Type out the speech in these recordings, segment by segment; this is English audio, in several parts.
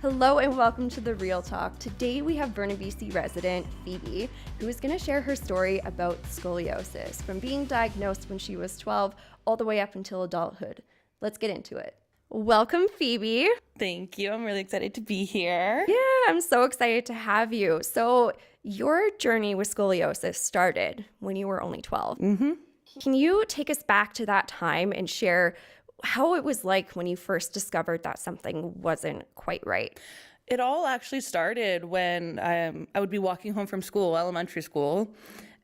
Hello and welcome to The Real Talk. Today we have Vernon BC resident Phoebe, who is going to share her story about scoliosis, from being diagnosed when she was 12 all the way up until adulthood. Let's get into it. Welcome, Phoebe. Thank you. I'm really excited to be here. Yeah, I'm so excited to have you. So your journey with scoliosis started when you were only 12. Mm-hmm. Can you take us back to that time and share how it was like when you first discovered that something wasn't quite right? It all actually started when I would be walking home from school, elementary school,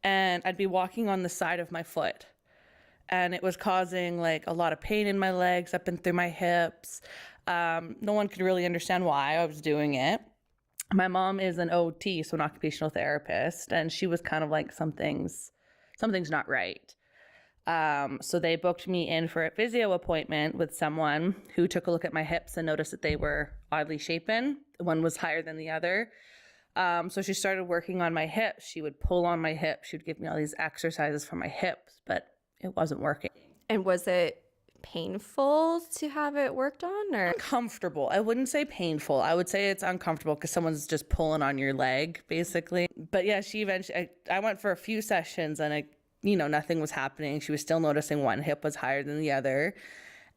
and I'd be walking on the side of my foot. And it was causing like a lot of pain in my legs, up and through my hips. No one could really understand why I was doing it. My mom is an OT, so an occupational therapist, and she was kind of like, something's not right. So they booked me in for a physio appointment with someone who took a look at my hips and noticed that they were oddly shapen. One was higher than the other. So she started working on my hips. She would pull on my hips. She would give me all these exercises for my hips, but it wasn't working. And was it painful to have it worked on, or? Uncomfortable. I wouldn't say painful. I would say it's uncomfortable because someone's just pulling on your leg, basically. But yeah, she eventually, I went for a few sessions and nothing was happening. She was still noticing one hip was higher than the other.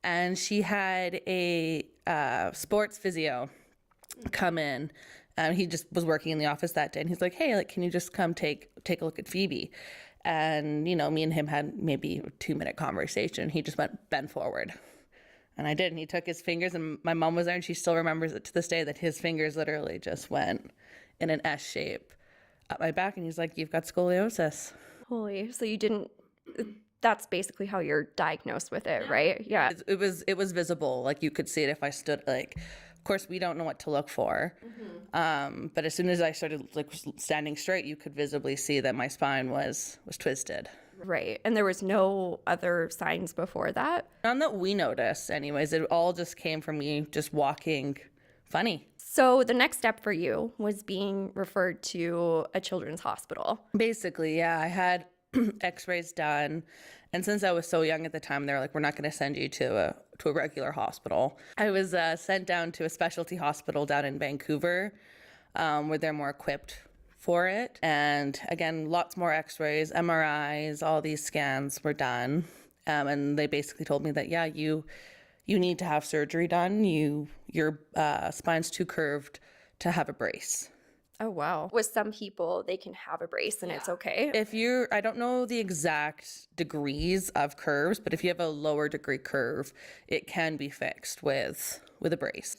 And she had a sports physio come in. He just was working in the office that day. And he's like, hey, can you just come take a look at Phoebe? And, me and him had maybe a 2-minute conversation. He just went, bend forward. And I did. And he took his fingers, and my mom was there, and she still remembers it to this day, that his fingers literally just went in an S shape up my back. And he's like, you've got scoliosis. Holy, so you didn't, that's basically how you're diagnosed with it, right? Yeah. It was visible. Like, you could see it if I stood, of course we don't know what to look for. Mm-hmm. But as soon as I started standing straight, you could visibly see that my spine was twisted. Right. And there was no other signs before that? None that we noticed anyways. It all just came from me just walking funny. So the next step for you was being referred to a children's hospital. Basically, yeah. I had x-rays done. And since I was so young at the time, they were like, we're not going to send you to a regular hospital. I was sent down to a specialty hospital down in Vancouver, where they're more equipped for it. And again, lots more x-rays, MRIs, all these scans were done. And they basically told me that, yeah, you need to have surgery done. Your spine's too curved to have a brace. Oh, wow. With some people, they can have a brace and it's okay. I don't know the exact degrees of curves, but if you have a lower degree curve, it can be fixed with a brace.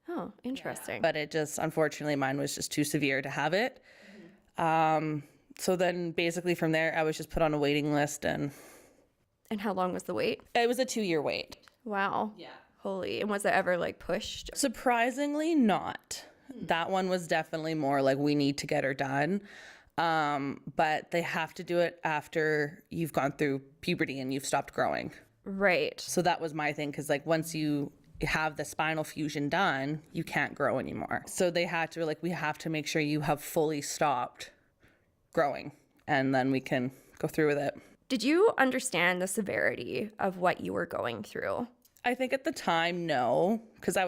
Oh, interesting. But it just, unfortunately, mine was just too severe to have it. Mm-hmm. So then basically from there, I was just put on a waiting list. And how long was the wait? It was a 2-year wait. Wow. Yeah. Holy. And was it ever pushed? Surprisingly not. That one was definitely more like, we need to get her done. But they have to do it after you've gone through puberty and you've stopped growing. Right. So that was my thing, because once you have the spinal fusion done, you can't grow anymore. So they had to we have to make sure you have fully stopped growing, and then we can go through with it. Did you understand the severity of what you were going through? I think at the time, no, because I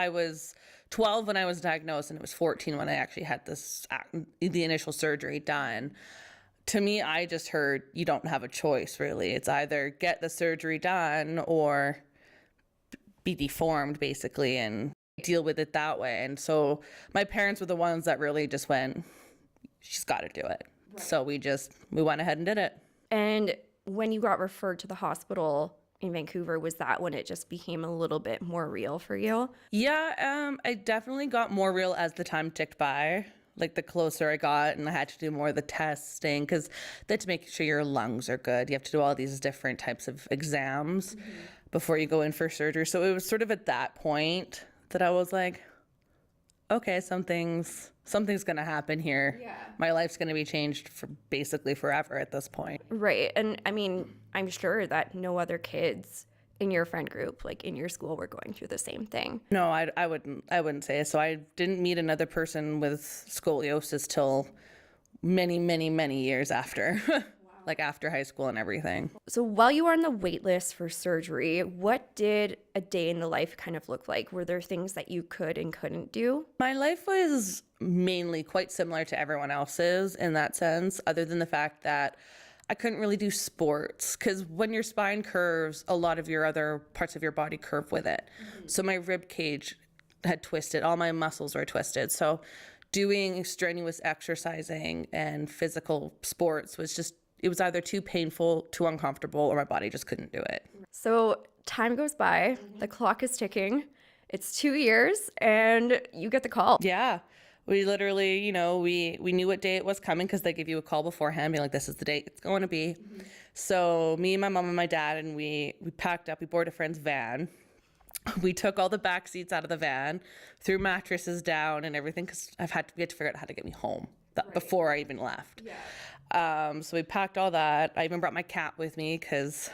was 12 when I was diagnosed, and it was 14 when I actually had the initial surgery done. To me, I just heard, you don't have a choice, really. It's either get the surgery done or be deformed, basically, and deal with it that way. And so my parents were the ones that really just went, she's got to do it. Right. So we went ahead and did it. And when you got referred to the hospital in Vancouver, was that when it just became a little bit more real for you? Yeah, I definitely got more real as the time ticked by. like the closer I got, and I had to do more of the testing because they had to make sure your lungs are good. You have to do all these different types of exams before you go in for surgery. So it was sort of at that point that I was like, okay, something's going to happen here. Yeah. My life's going to be changed for basically forever at this point. Right. And I mean, I'm sure that no other kids in your friend group, like in your school, were going through the same thing. No, I wouldn't say so. I didn't meet another person with scoliosis till many, many, many years after, like after high school and everything. So while you were on the wait list for surgery, what did a day in the life kind of look like? Were there things that you could and couldn't do? My life was mainly quite similar to everyone else's in that sense, other than the fact that I couldn't really do sports because when your spine curves, a lot of your other parts of your body curve with it. So my rib cage had twisted, all my muscles were twisted. So doing strenuous exercising and physical sports was just, it was either too painful, too uncomfortable, or my body just couldn't do it. So time goes by, the clock is ticking, it's 2 years, and you get the call. Yeah. We literally, we knew what day it was coming because they give you a call beforehand, being like, this is the date it's going to be. So me and my mom and my dad, and we packed up, we boarded a friend's van. We took all the back seats out of the van, threw mattresses down and everything because we had to figure out how to get me home before I even left. Yeah. So we packed all that. I even brought my cat with me because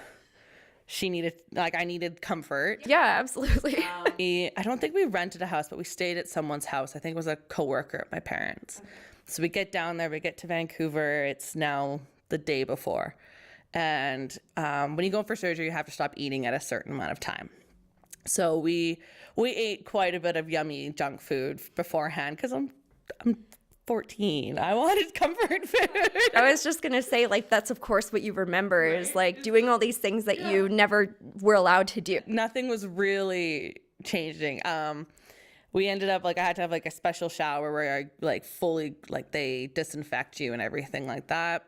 I needed comfort. Yeah, absolutely. I don't think we rented a house, but we stayed at someone's house. I think it was a coworker of my parents. So we get down there, we get to Vancouver. It's now the day before. And when you go in for surgery, you have to stop eating at a certain amount of time. So we ate quite a bit of yummy junk food beforehand because I'm 14. I wanted comfort food. I was just going to say, like, that's of course what you remember is like doing all these things that you never were allowed to do. Nothing was really changing. We ended up I had to have a special shower where I fully they disinfect you and everything like that.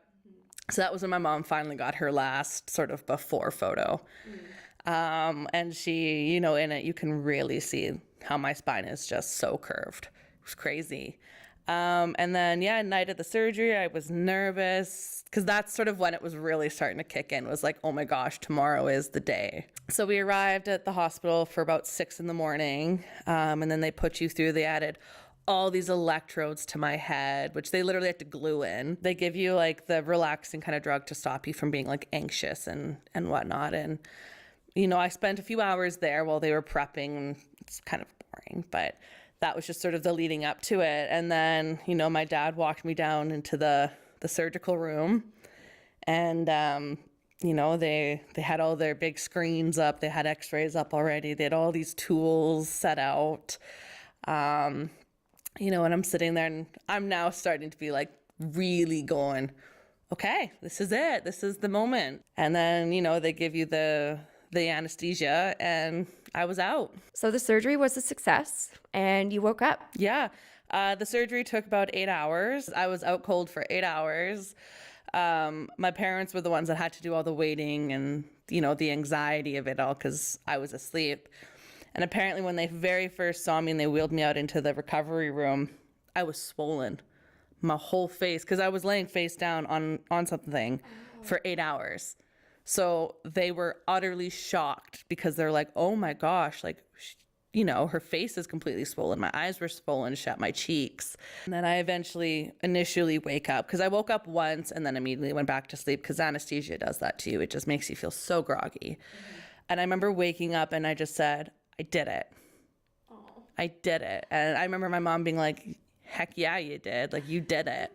So that was when my mom finally got her last sort of before photo. And she, in it, you can really see how my spine is just so curved. It was crazy. And then, night of the surgery, I was nervous because that's sort of when it was really starting to kick in. It was like, oh my gosh, tomorrow is the day. So we arrived at the hospital for about 6 a.m. And then they put you through, they added all these electrodes to my head, which they literally had to glue in. They give you the relaxing kind of drug to stop you from being anxious and whatnot. And, I spent a few hours there while they were prepping. It's kind of boring, but that was just sort of the leading up to it. And then, my dad walked me down into the surgical room and, they had all their big screens up. They had x-rays up already. They had all these tools set out. And I'm sitting there and I'm now starting to be really going, okay, this is it. This is the moment. And then, they give you the anesthesia and I was out. So the surgery was a success and you woke up. Yeah. The surgery took about 8 hours. I was out cold for 8 hours. My parents were the ones that had to do all the waiting and, the anxiety of it all because I was asleep. And apparently when they very first saw me and they wheeled me out into the recovery room, I was swollen. My whole face, because I was laying face down on something for 8 hours. So they were utterly shocked because they're like, oh my gosh, her face is completely swollen. My eyes were swollen shut, my cheeks. And then I initially wake up because I woke up once and then immediately went back to sleep because anesthesia does that to you. It just makes you feel so groggy. And I remember waking up and I just said, I did it. Oh. I did it. And I remember my mom being like, heck yeah, you did. You did it.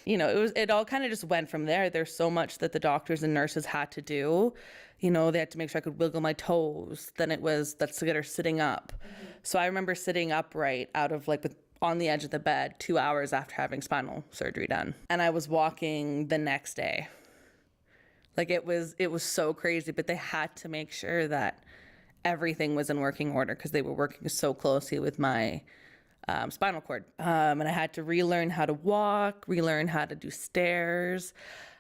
It all kind of just went from there. There's so much that the doctors and nurses had to do. They had to make sure I could wiggle my toes. Then let's get her sitting up. Mm-hmm. So I remember sitting upright out of on the edge of the bed 2 hours after having spinal surgery done. And I was walking the next day. It was so crazy, but they had to make sure that everything was in working order because they were working so closely with my spinal cord. And I had to relearn how to walk, relearn how to do stairs.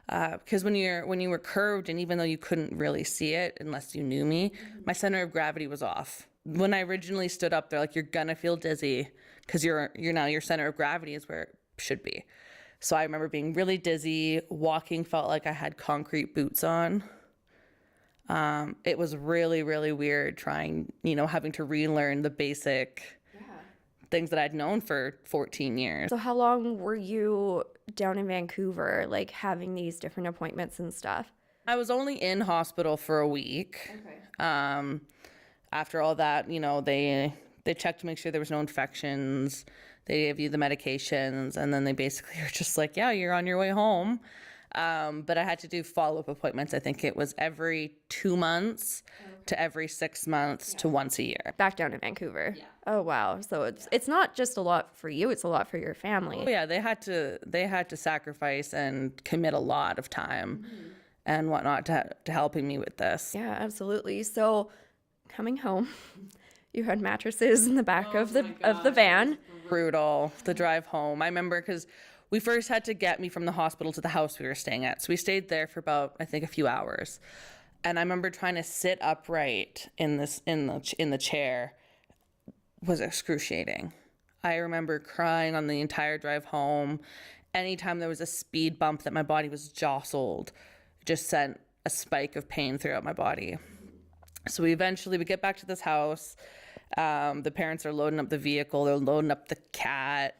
Because when you were curved, and even though you couldn't really see it unless you knew me, my center of gravity was off. When I originally stood up, they're like, you're gonna feel dizzy because your center of gravity is where should be. So I remember being really dizzy. Walking felt like I had concrete boots on. It was really, really weird trying, having to relearn the basic things that I'd known for 14 years. So how long were you down in Vancouver, like having these different appointments and stuff? I was only in hospital for a week. Okay. After all that, they checked to make sure there was no infections. They gave you the medications, and then they basically were just like, yeah, you're on your way home. But I had to do follow-up appointments. I think it was every 2 months to every 6 months to once a year. Back down in Vancouver. Yeah. Oh wow. So it's not just a lot for you, it's a lot for your family. Oh, yeah, they had to sacrifice and commit a lot of time and whatnot to helping me with this. Yeah, absolutely. So coming home, you had mattresses in the back of the van. Brutal, the drive home. I remember because we first had to get me from the hospital to the house we were staying at. So we stayed there for about, I think, a few hours. And I remember trying to sit upright in the chair was excruciating. I remember crying on the entire drive home. Anytime there was a speed bump that my body was jostled, it just sent a spike of pain throughout my body. So we get back to this house. The parents are loading up the vehicle. They're loading up the cat.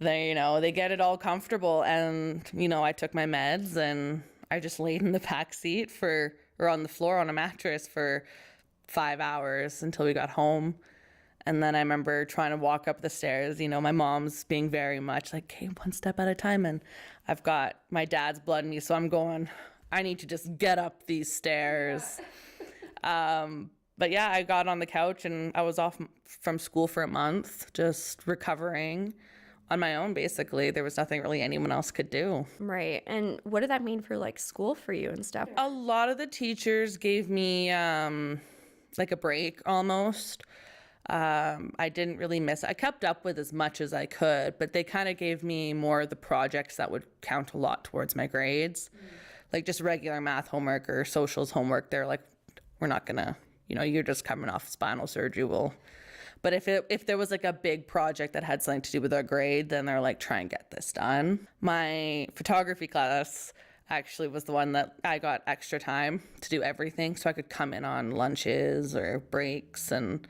They get it all comfortable. And, I took my meds and I just laid in the back seat or on the floor on a mattress for 5 hours until we got home. And then I remember trying to walk up the stairs. My mom's being very much like, okay, one step at a time. And I've got my dad's blood in me. So I'm going, I need to just get up these stairs. But yeah, I got on the couch and I was off from school for a month, just recovering on my own, basically. There was nothing really anyone else could do. Right. And what did that mean for like school for you and stuff? A lot of the teachers gave me like a break almost. I didn't really miss it. I kept up with as much as I could, but they kind of gave me more of the projects that would count a lot towards my grades. Like just regular math homework or socials homework. They're like, we're not gonna, you're just coming off spinal surgery. But if there was like a big project that had something to do with our grade, then they're like, try and get this done. My photography class actually was the one that I got extra time to do everything, so I could come in on lunches or breaks and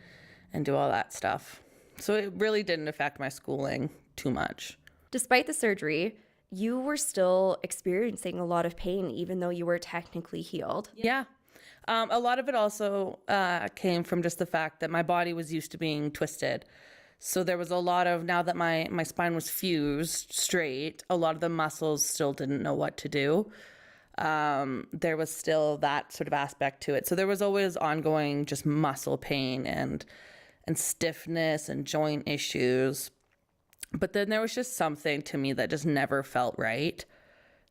do all that stuff. So it really didn't affect my schooling too much. Despite the surgery, you were still experiencing a lot of pain, even though you were technically healed. Yeah. A lot of it also came from just the fact that my body was used to being twisted. So there was a lot of, now that my spine was fused straight, a lot of the muscles still didn't know what to do. There was still that sort of aspect to it. So there was always ongoing just muscle pain and stiffness and joint issues. But then there was just something to me that just never felt right.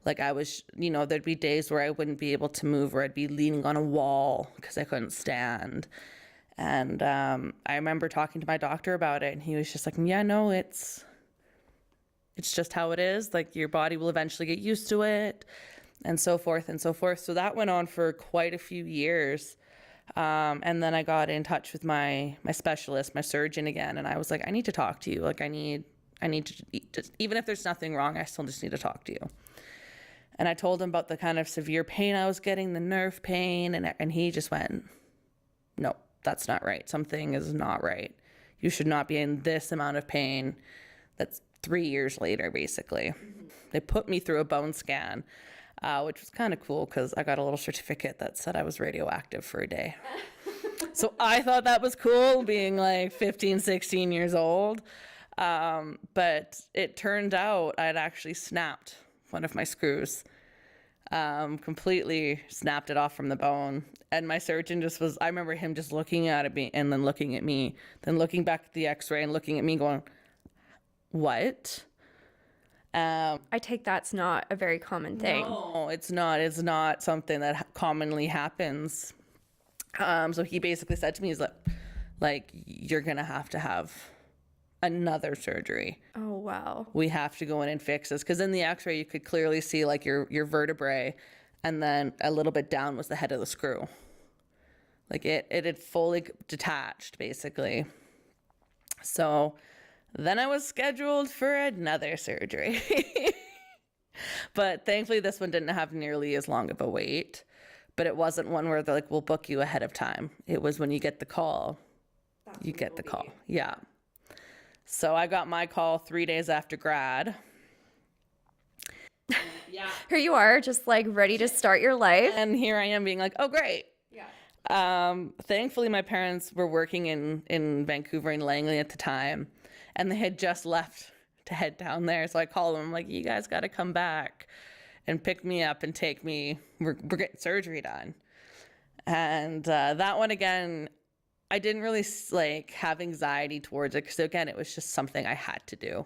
Like I was, there'd be days where I wouldn't be able to move, or I'd be leaning on a wall because I couldn't stand. And I remember talking to my doctor about it, and he was just like, yeah, no, it's just how it is. Like your body will eventually get used to it, and so forth and so forth. So that went on for quite a few years. And then I got in touch with my specialist, my surgeon again, and I was like, I need to talk to you. Like I need to, even if there's nothing wrong, I still just need to talk to you. And I told him about the kind of severe pain I was getting, the nerve pain, and he just went, no, that's not right. Something is not right. You should not be in this amount of pain. That's 3 years later, basically. Mm-hmm. They put me through a bone scan, which was kind of cool because I got a little certificate that said I was radioactive for a day. So I thought that was cool, being like 15, 16 years old. But it turned out I'd actually snapped one of my screws, completely snapped it off from the bone. And my surgeon I remember him just looking at me and then looking at me, then looking back at the x-ray and looking at me going, what? I take that's not a very common thing. No, it's not. It's not something that commonly happens. So he basically said to me, he's like, you're going to have another surgery. Oh, wow. We have to go in and fix this. Because in the x-ray, you could clearly see like your vertebrae, and then a little bit down was the head of the screw. Like it had fully detached, basically. So Then I was scheduled for another surgery. But thankfully, this one didn't have nearly as long of a wait. But it wasn't one where they're like, we'll book you ahead of time. It was when you get the call, you get the call. Yeah. So I got my call 3 days after grad. Yeah. Here you are, just like ready to start your life. And here I am being like, oh, great. Yeah. Thankfully, my parents were working in Vancouver and Langley at the time, and they had just left to head down there. So I called them, I'm like, you guys got to come back and pick me up and take me. We're getting surgery done. And that one, again, I didn't really like have anxiety towards it because, again, it was just something I had to do.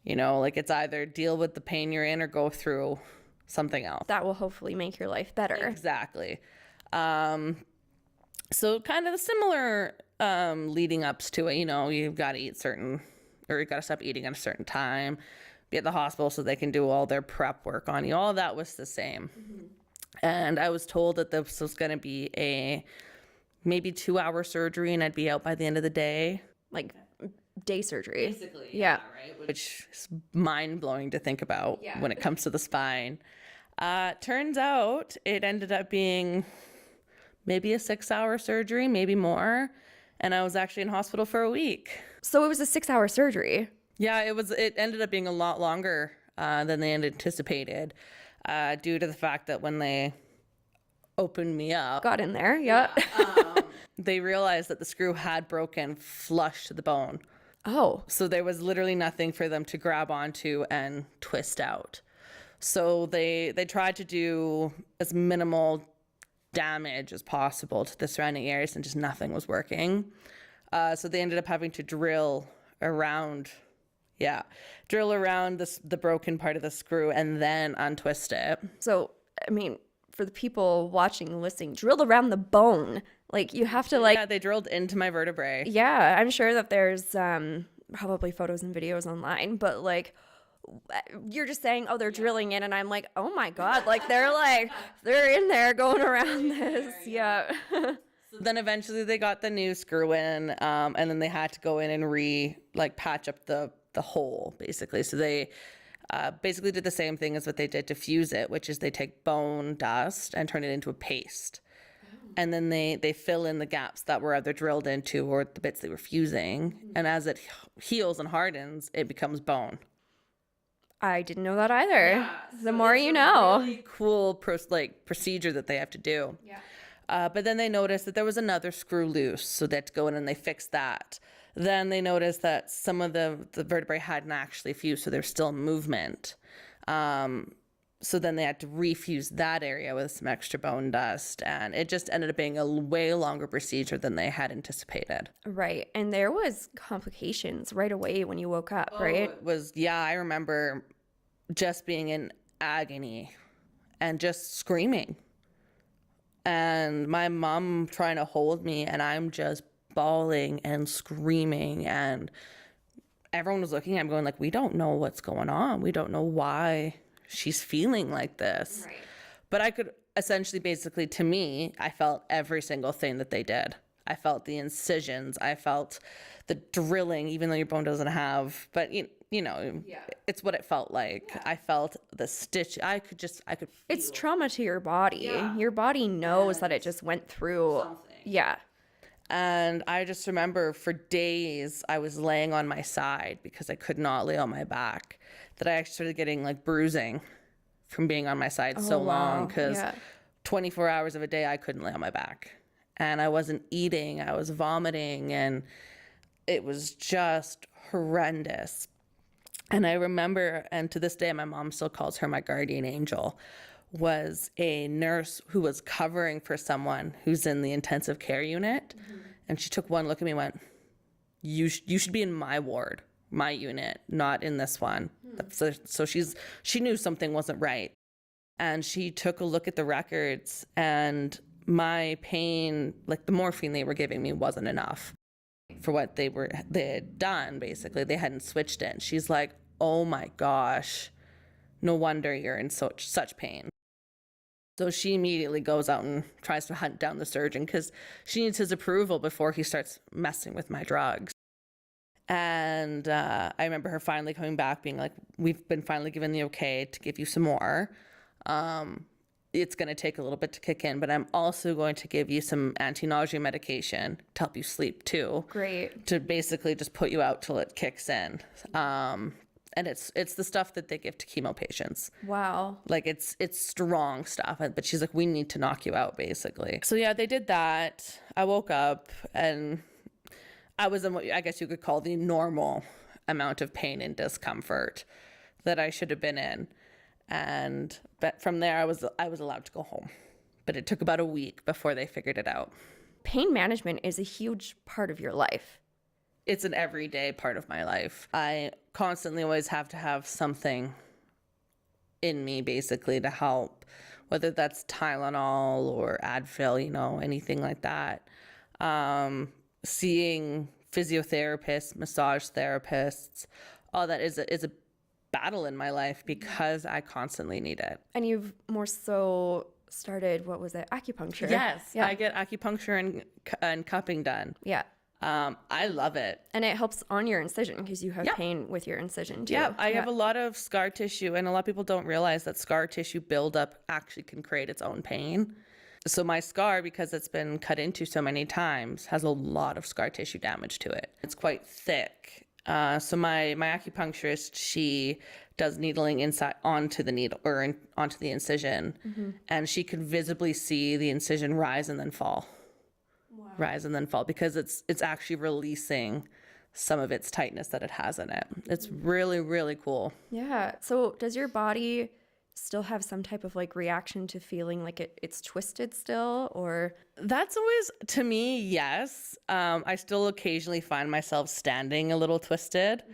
You know, like it's either deal with the pain you're in or go through something else. That will hopefully make your life better. Exactly. So kind of the similar leading ups to it. You know, you've got to eat certain, or you've got to stop eating at a certain time, be at the hospital so they can do all their prep work on you. All of that was the same. Mm-hmm. And I was told that this was going to be a maybe 2-hour surgery and I'd be out by the end of the day. Like day surgery. Basically. Yeah. Right? Which is mind blowing to think about when it comes to the spine. Turns out it ended up being maybe a 6-hour surgery, maybe more. And I was actually in hospital for a week. So it was a 6-hour surgery. Yeah, it ended up being a lot longer than they had anticipated due to the fact that when they opened me up. Got in there, yeah. They realized that the screw had broken flush to the bone. Oh. So there was literally nothing for them to grab onto and twist out. So they tried to do as minimal damage as possible to the surrounding areas and just nothing was working. So they ended up having to drill around the broken part of the screw and then untwist it. So, I mean, for the people watching and listening, drilled around the bone. Like you have to Yeah, they drilled into my vertebrae. Yeah, I'm sure that there's probably photos and videos online, but like you're just saying, oh, they're drilling in, and I'm like, oh my God, they're in there going around this. Yeah. So then eventually they got the new screw in, and then they had to go in and patch up the hole, basically. So they basically did the same thing as what they did to fuse it, which is they take bone dust and turn it into a paste. And then they fill in the gaps that were either drilled into or the bits they were fusing. Mm-hmm. And as it heals and hardens, it becomes bone. I didn't know that either. Yeah, the more you know. Really cool procedure that they have to do. Yeah. But then they noticed that there was another screw loose, so they had to go in and they fixed that. Then they noticed that some of the vertebrae hadn't actually fused, so there's still movement. So then they had to refuse that area with some extra bone dust, and it just ended up being a way longer procedure than they had anticipated. Right, and there was complications right away when you woke up, right? It was, I remember just being in agony and just screaming. And my mom trying to hold me, and I'm just bawling and screaming, and everyone was looking at me going like, we don't know what's going on. We don't know why she's feeling like this. Right. But I could essentially, basically, to me, I felt every single thing that they did. I felt the incisions. I felt the drilling, even though your bone doesn't have, but it's what it felt like. Yeah. I felt the stitch. I could feel. It's trauma to your body. Yeah. Your body knows that it just went through. Something. Yeah. And I just remember for days I was laying on my side because I could not lay on my back, that I actually started getting like bruising from being on my side so long, because 24 hours of a day I couldn't lay on my back. And I wasn't eating, I was vomiting, and it was just horrendous. And I remember, and to this day my mom still calls her my guardian angel, was a nurse who was covering for someone who's in the intensive care unit. Mm-hmm. And she took one look at me and went, you should be in my ward, my unit, not in this one. So she knew something wasn't right. And she took a look at the records, and my pain, like the morphine they were giving me, wasn't enough for what they had done. Basically, they hadn't switched it. And she's like, oh my gosh, no wonder you're in such pain. So she immediately goes out and tries to hunt down the surgeon because she needs his approval before he starts messing with my drugs. And I remember her finally coming back being like, we've been finally given the okay to give you some more. It's going to take a little bit to kick in, but I'm also going to give you some anti-nausea medication to help you sleep too. Great. To basically just put you out till it kicks in. And it's the stuff that they give to chemo patients. Wow. Like it's strong stuff, but she's like, we need to knock you out basically. So yeah, they did that. I woke up and I was in what I guess you could call the normal amount of pain and discomfort that I should have been in. But from there, I was allowed to go home. But it took about a week before they figured it out. Pain management is a huge part of your life. It's an everyday part of my life. I constantly always have to have something in me basically to help, whether that's Tylenol or Advil, anything like that. Seeing physiotherapists, massage therapists, all that is a battle in my life because I constantly need it. And you've more so started, what was it, acupuncture? Yes, yeah. I get acupuncture and cupping done. Yeah. I love it. And it helps on your incision because you have pain with your incision too. Yeah, I have a lot of scar tissue, and a lot of people don't realize that scar tissue buildup actually can create its own pain. So my scar, because it's been cut into so many times, has a lot of scar tissue damage to it. It's quite thick. So my acupuncturist, she does needling inside onto the needle or onto the incision, and she can visibly see the incision rise and then fall. Wow. Rise and then fall because it's actually releasing some of its tightness that it has in it. It's really, really cool. Yeah. So does your body still have some type of like reaction to feeling like it's twisted still, or? That's always, to me, yes. I still occasionally find myself standing a little twisted.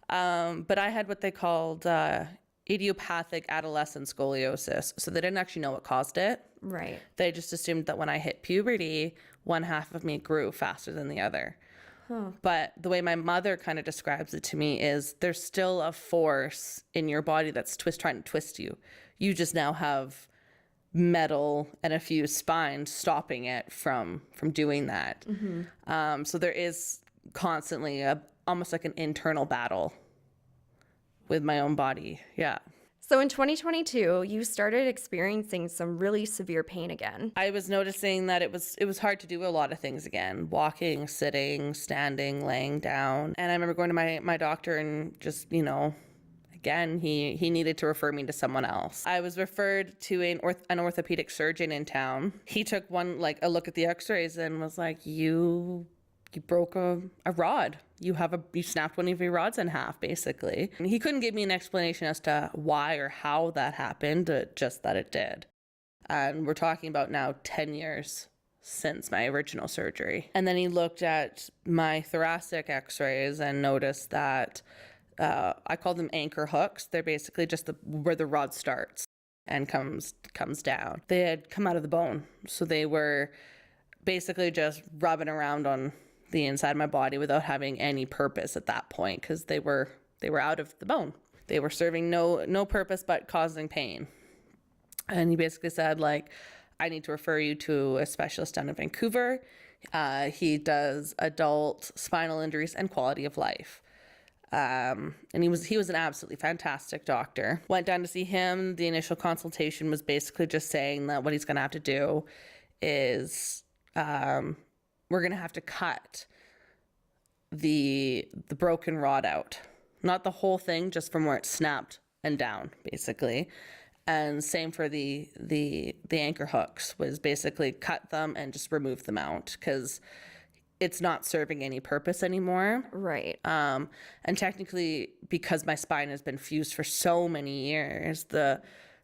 But I had what they called idiopathic adolescent scoliosis. So they didn't actually know what caused it. Right. They just assumed that when I hit puberty, one half of me grew faster than the other. Huh. But the way my mother kind of describes it to me is there's still a force in your body that's trying to twist you. You just now have metal and a few spines stopping it from doing that. So there is constantly almost like an internal battle with my own body. Yeah. So in 2022, you started experiencing some really severe pain again. I was noticing that it was hard to do a lot of things again. Walking, sitting, standing, laying down. And I remember going to my doctor and just, again, he needed to refer me to someone else. I was referred to an orthopedic surgeon in town. He took a look at the x-rays and was like, you broke a rod. You snapped one of your rods in half, basically. And he couldn't give me an explanation as to why or how that happened, just that it did. And we're talking about now 10 years since my original surgery. And then he looked at my thoracic x-rays and noticed that I call them anchor hooks. They're basically just where the rod starts and comes down. They had come out of the bone. So they were basically just rubbing around on the inside of my body without having any purpose at that point because they were out of the bone. They were serving no purpose but causing pain. And he basically said, I need to refer you to a specialist down in Vancouver. He does adult spinal injuries and quality of life. And he was an absolutely fantastic doctor. Went down to see him. The initial consultation was basically just saying that what he's going to have to do is we're going to have to cut the broken rod out. Not the whole thing, just from where it snapped and down, basically. And same for the anchor hooks, was basically cut them and just remove them out because it's not serving any purpose anymore. Right. And technically, because my spine has been fused for so many years, the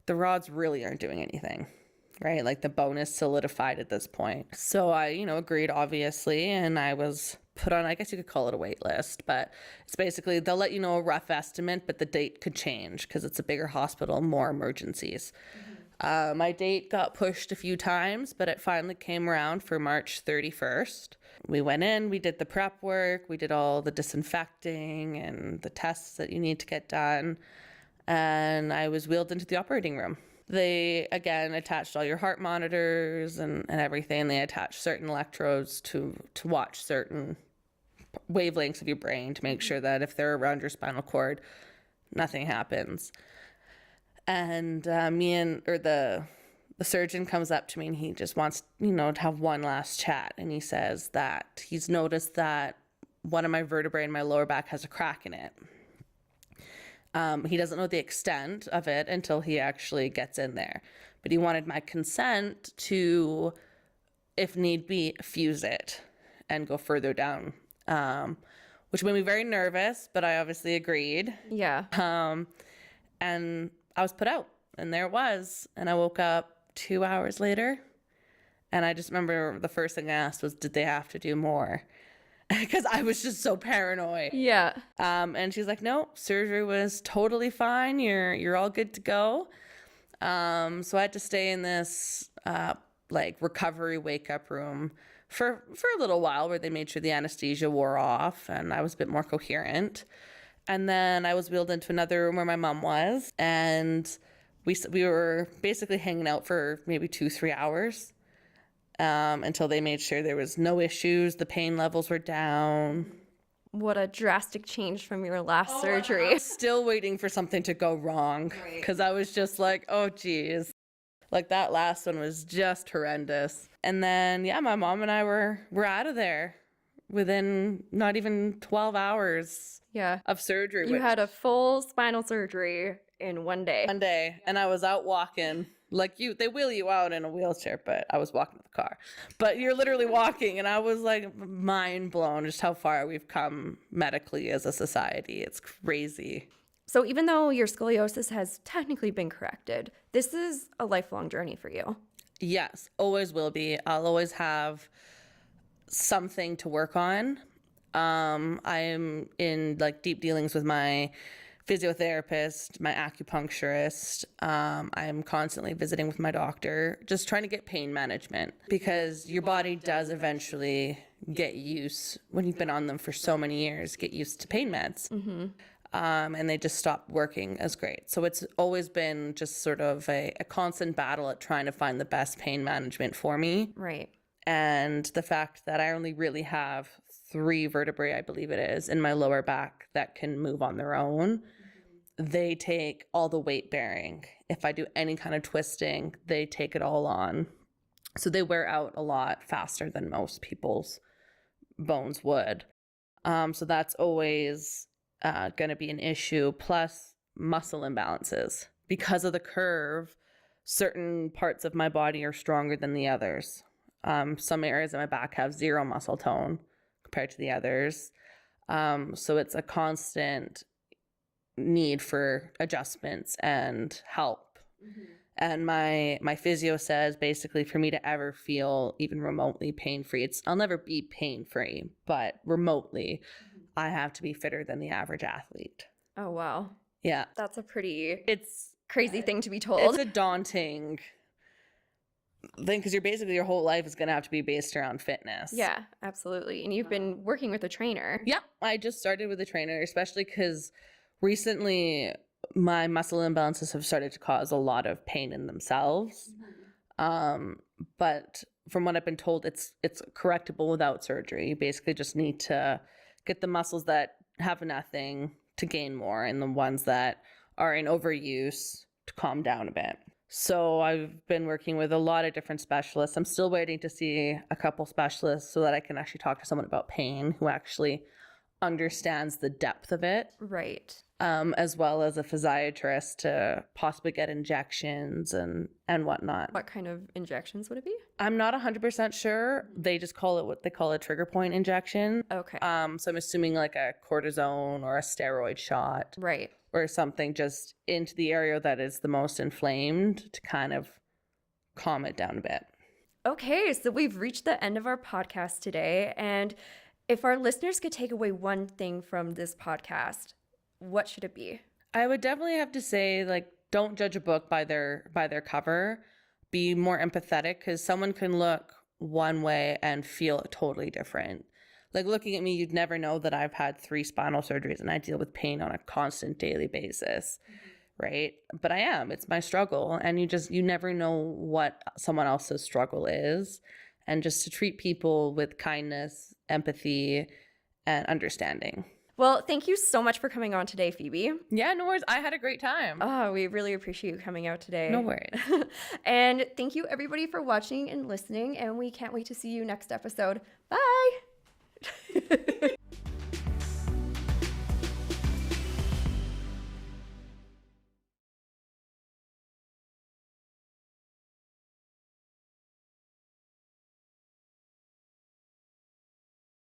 rods really aren't doing anything. Right? Like the bone is solidified at this point. So I, agreed, obviously, and I was put on, I guess you could call it a wait list, but it's basically, they'll let you know a rough estimate, but the date could change because it's a bigger hospital, more emergencies. My date got pushed a few times, but it finally came around for March 31st. We went in, we did the prep work, we did all the disinfecting and the tests that you need to get done, and I was wheeled into the operating room. They, again, attached all your heart monitors and everything. They attached certain electrodes to watch certain wavelengths of your brain to make sure that if they're around your spinal cord, nothing happens. And the surgeon comes up to me and he just wants, to have one last chat. And he says that he's noticed that one of my vertebrae in my lower back has a crack in it. He doesn't know the extent of it until he actually gets in there. But he wanted my consent to, if need be, fuse it and go further down, which made me very nervous, but I obviously agreed. Yeah. And I was put out, and there it was. And I woke up 2 hours later, and I just remember the first thing I asked was, did they have to do more? Because I was just so paranoid. Yeah. And she's like, no, surgery was totally fine. You're all good to go. So I had to stay in this recovery wake up room for a little while, where they made sure the anesthesia wore off and I was a bit more coherent. And then I was wheeled into another room where my mom was, and we were basically hanging out for maybe 2-3 hours until they made sure there was no issues, the pain levels were down. What a drastic change from your last surgery. I'm still waiting for something to go wrong, because I was just like, oh geez. Like, that last one was just horrendous. And then, my mom and I were out of there within not even 12 hours of surgery. You had a full spinal surgery in one day. One day, and I was out walking. Like, they wheel you out in a wheelchair, but I was walking to the car. But you're literally walking, and I was like mind blown just how far we've come medically as a society. It's crazy. So even though your scoliosis has technically been corrected, this is a lifelong journey for you. Yes, always will be. I'll always have something to work on. I'm in deep dealings with my physiotherapist, my acupuncturist. I'm constantly visiting with my doctor, just trying to get pain management, because your body does eventually get used, when you've been on them for so many years, get used to pain meds. Mm-hmm. And they just stop working as great. So it's always been just sort of a constant battle at trying to find the best pain management for me. Right. And the fact that I only really have 3 vertebrae, I believe it is, in my lower back that can move on their own. They take all the weight bearing. If I do any kind of twisting, they take it all on. So they wear out a lot faster than most people's bones would. So that's always going to be an issue. Plus muscle imbalances. Because of the curve, certain parts of my body are stronger than the others. Some areas of my back have 0 muscle tone compared to the others. So it's a constant need for adjustments and help. Mm-hmm. And my physio says, basically, for me to ever feel even remotely pain-free, I'll never be pain-free, but remotely, I have to be fitter than the average athlete. Oh, wow. Yeah. That's a pretty crazy thing to be told. It's a daunting thing, because your whole life is going to have to be based around fitness. Yeah, absolutely. And you've been working with a trainer. Yeah, I just started with a trainer, especially because recently my muscle imbalances have started to cause a lot of pain in themselves. Mm-hmm. But from what I've been told, it's correctable without surgery. You basically just need to get the muscles that have nothing to gain more, and the ones that are in overuse to calm down a bit. So I've been working with a lot of different specialists. I'm still waiting to see a couple specialists so that I can actually talk to someone about pain who actually understands the depth of it. Right. As well as a physiatrist to possibly get injections and whatnot. What kind of injections would it be? I'm not 100% sure. They just call it what they call a trigger point injection. Okay. So I'm assuming like a cortisone or a steroid shot. Right. Or something just into the area that is the most inflamed to kind of calm it down a bit. Okay, so we've reached the end of our podcast today. And if our listeners could take away one thing from this podcast, what should it be? I would definitely have to say, don't judge a book by their cover. Be more empathetic, because someone can look one way and feel totally different. Like, looking at me, you'd never know that I've had 3 spinal surgeries and I deal with pain on a constant daily basis, right? But I am. It's my struggle. And you never know what someone else's struggle is. And just to treat people with kindness, empathy, and understanding. Well, thank you so much for coming on today, Phoebe. Yeah, no worries. I had a great time. Oh, we really appreciate you coming out today. No worries. And thank you everybody for watching and listening, and we can't wait to see you next episode. Bye.